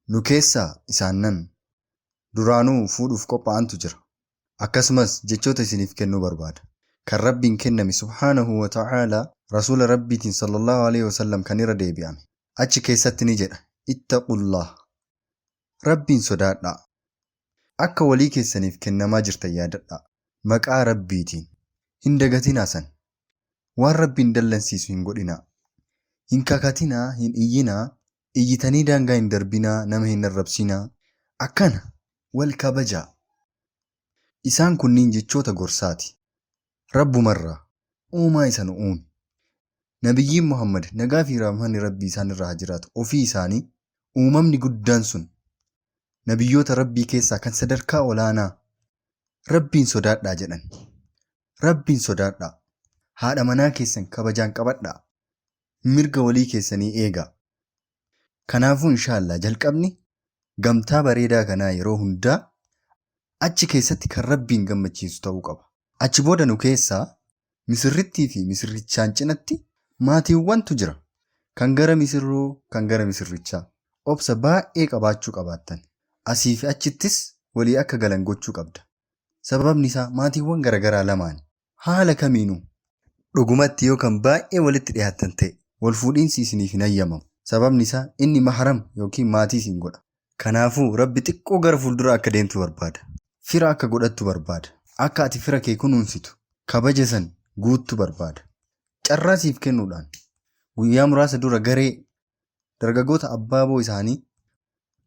Nu keessaa isaan nan duraanuu fuudhuuf qophaa'antu jira. Akkasumas jechoota isiniif kennuu barbaada. Kan Rabbiin kenname subhaanahu wa ta'aalaa rasuula Rabbiitiin sallallahu alaihi wasallam kan irra deebi'ame. Achi keessatti ni jedha ittaqullah. Rabbiin sodaadhaa. Akka walii keessaniif kennamaa jirtan yaadadhaa. Maqaa Rabbiitiin hin dagatinaa san. Waan Rabbiin dallansiisu hin godhinaa. Hin kakatinaa, hin iyyinaa, iyyitanii daangaa hin darbinaa, nama hin arrabsinaa. Akkana wal kabajaa. Isaan kunniin jechoota gorsaati. Rabbumarraa uumaa isa nu uume. Nabiyyiin Muhammad nagaa fi rahmanni Rabbii isaan irraa haa jiraatu. Ofii isaanii uumamni guddaan sun nabiyyoota Rabbii keessaa kan sadarkaa olaanaa Rabbiin sodaadhaa jedhan. Rabbiin sodaadhaa. Haadha manaa keessan kabajaan qabadhaa. Mirga walii keessanii eegaa. Kanaafuu inshaallah jalqabni gamtaa bareedaa kanaa yeroo hundaa achi keessatti kan Rabbiin gammachiisu ta'uu qaba. Achi booda nu keessaa misirrittii fi misirrichaan cinatti maatiiwwantu jira. Kan gara misirroo, kan gara misirrichaa. Obsa baay'ee qabaachuu qabaattan. Asii fi achittis walii akka galan gochuu qabda. Sababni isaa maatiiwwan garagaraa lamaan haala kamiinuu dhugumatti yoo kan baay'ee walitti dhiyaattan ta'e wal fuudhiinsi isiniif hin hayyamamu. Sababni isaa inni maharam yookiin maatii isin godha. Kanaafuu Rabbi xiqqoo gara fuuldura akka deemtu barbaada. Fira akka godhattu barbaada. Akka ati fira kee kunuunsitu kabaja san guuttu barbaada. Carraa siif kennuudhaan guyyaa muraasa dura garee dargaggoota abbaaboo isaanii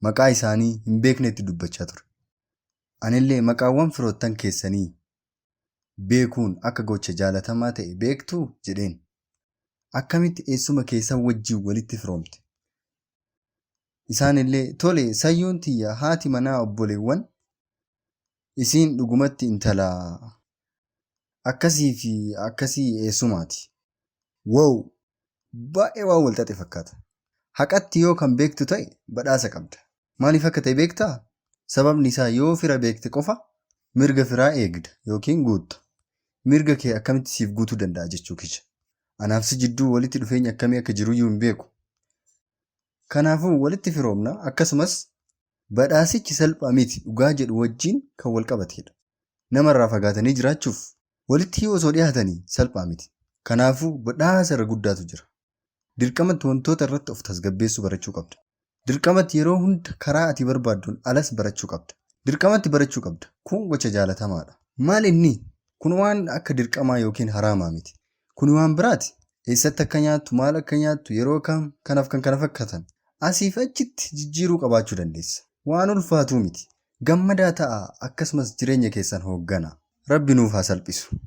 maqaa isaanii hin beeknetti dubbachaa ture. Anillee maqaawwan firoottan keessanii beekuun akka gocha jaalatamaa ta'e beektuu jedheen. Akkamitti eessuma keessan wajjin walitti firoomte? Isaanillee tole sayyuun tiyya haati manaa obboleewwan isiin dhugumatti intala akkasii fi akkasii eessumaati. Wow! Baay'ee waan wal xaxe fakkaata. Haqatti yoo kan beektu ta'e badhaasa qabda. Maaliif akka ta'e beektaa? Sababni isaa yoo fira beekte qofa mirga firaa eegda yookiin guutta. Mirga kee akkamitti siif guutuu danda'a jechuu kiyya. Anaaf si jidduu walitti dhufeenya akkamii akka jiruyyuu hin beeku. Kanaafuu walitti firoomna akkasumas badhaasichi salphaa miti dhugaa jedhu wajjin kan wal qabatedha. Namarraa fagaatanii jiraachuuf walitti yoo osoo dhiyaatanii salphaa miti. Kanaafuu badhaasa irra guddaatu jira. Dirqamatti wantoota irratti of tasgabbeessuu barachuu qabda. Dirqamatti yeroo hunda karaa ati barbaadduun alas barachuu qabda. Dirqamatti barachuu qabda. Kun gocha jaalatamaadha. Maal inni? Kun waan akka dirqamaa yookiin haraamaa miti. Kun waan biraati. Eessatti akka nyaattu, maal akka nyaattu, yeroo kam kanaaf kan kana fakkaatan asiif achitti jijjiiruu qabaachuu dandeessa. Waan ulfaatuu miti. Gammadaa ta'a akkasumas jireenya keessan hooggana. Rabbi nuuf haa salphisu.